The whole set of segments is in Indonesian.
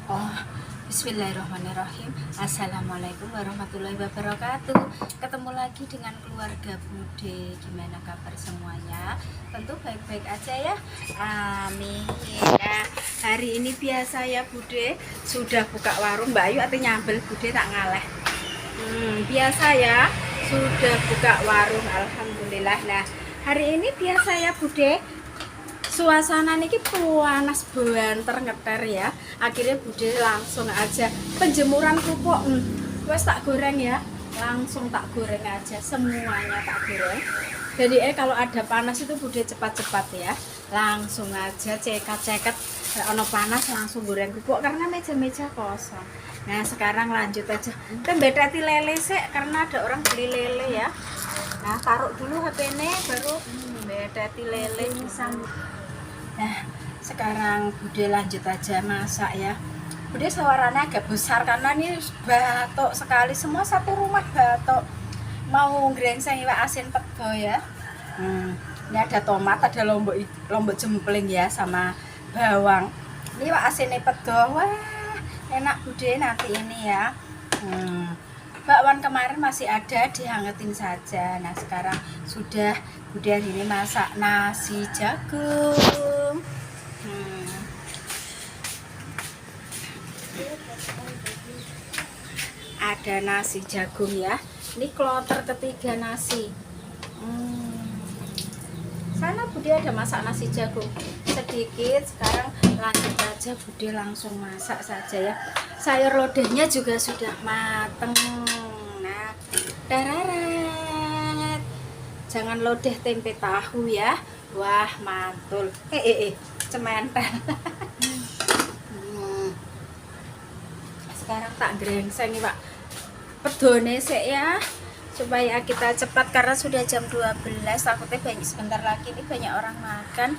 Oh, bismillahirrahmanirrahim. Assalamualaikum warahmatullahi wabarakatuh. Ketemu lagi dengan keluarga Bude. Gimana kabar semuanya? Tentu baik-baik aja ya. Amin. Nah, hari ini biasa ya Bude sudah buka warung. Mbak Ayu atau nyambel Bude tak ngaleh. Biasa ya, sudah buka warung. Alhamdulillah. Nah, hari ini biasa ya Bude, suasana niki panas banter ngeter ya. Akhirnya Bude langsung aja penjemuran kerupuk. Wes tak goreng ya. Langsung tak goreng aja, semuanya tak goreng. Jadi kalau ada panas itu Bude cepat-cepat ya. Langsung aja cekat-cekat ono panas langsung goreng kerupuk karena meja-meja kosong. Nah, sekarang lanjut aja. Kita betati lele sih karena ada orang beli lele ya. Nah, taruh dulu HP-nya baru betati lele pisang. Nah, sekarang Bude lanjut aja masak ya. Bude suaranya agak besar karena ini batok sekali, semua satu rumah batok. Mau grengseng iwak asin pedo ya. Ini ada tomat, ada lombok jempling ya, sama bawang. Ini iwak asin pedo. Wah, enak Bude nanti ini ya. Bakwan kemarin masih ada, dihangetin saja. Nah, sekarang sudah Bude hari ini masak nasi jagung. Ada nasi jagung ya. Ini kloter ketiga nasi. Sana Bude ada masak nasi jagung sedikit. Sekarang lanjut aja, Bude langsung masak saja ya. Sayur lodehnya juga sudah mateng. Nah, dararat. Jangan lodeh tempe tahu ya. Wah, mantul. Cementel. Sekarang tak grengseng nih Pak, pedone sik ya, supaya kita cepat karena sudah jam 12. Takutnya banyak sebentar lagi ini banyak orang makan.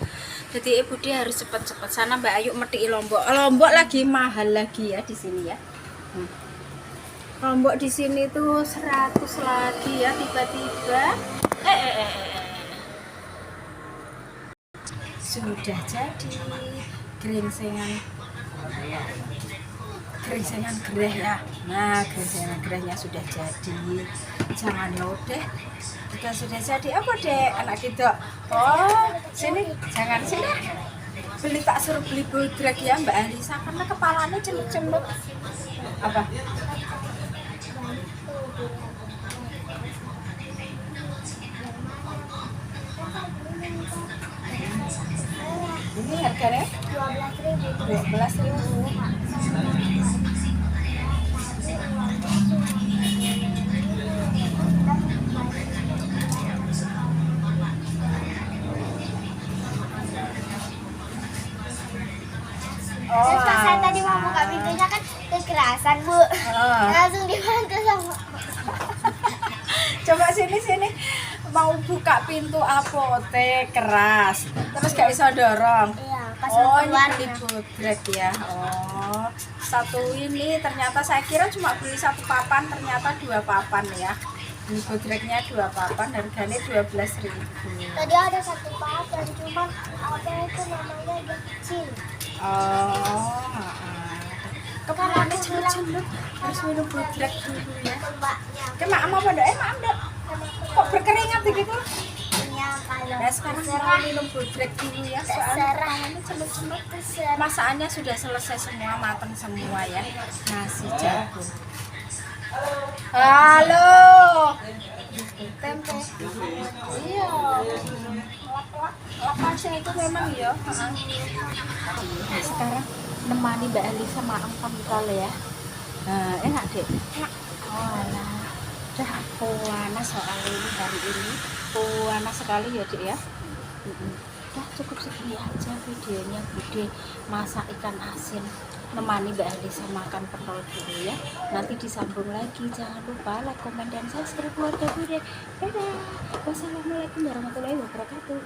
Jadi Bude harus cepat-cepat. Sana Mbak Ayu metik lombok lagi mahal lagi ya di sini ya. Lombok di sini tuh 100 lagi ya, tiba-tiba sudah jadi geringsенgan gereh ya. Nah, geringsенgan gerehnya sudah jadi. Jangan lodeh juga sudah jadi. Apa deh anak kita? Oh, sini, jangan sini. Beli, tak suruh beli bodrek ya Mbak Alisa karena kepalanya celut-celut. Apa? Ini harganya 12.000. Terus pas saya tadi mau buka pintunya kan kekerasan Bu, langsung dibantu sama. Coba sini mau buka pintu apotek keras, terus gak bisa dorong. Iya, pas Ini keluar beli bodrek ya. Oh, satu ini ternyata saya kira cuma beli satu papan, ternyata 2 papan ya. Ini bodreknya 2 papan, harganya 12.000. Tadi ada satu papan, cuma apa itu namanya agak kecil. Kepalanya celut-celut, harus minum bodrek dulu ya. Mbaknya Kena ama apa enggak? Maaf enggak? Kok berkeringat begitu? punya kalau Nah, sekarang mau minum bodrek dulu ya, soalnya ini celut-celut. terserah. Masakannya sudah selesai semua, matang semua ya. Nasi jagung. Halo. Tempe. Iya. Lapasnya itu memang ya. Sekarang nemani Mbak Elisa makan kental ya. Enak deh. Oh, nah. Udah panas soalnya ini hari ini. Panas sekali ya Dek ya. Udah cukup segini aja videonya Bude masak ikan asin, nemani Mbak Elisa makan pentol dulu ya. Nanti disambung lagi. Jangan lupa like, komen, dan subscribe keluarga Bude. Dadah. Wassalamualaikum warahmatullahi wabarakatuh.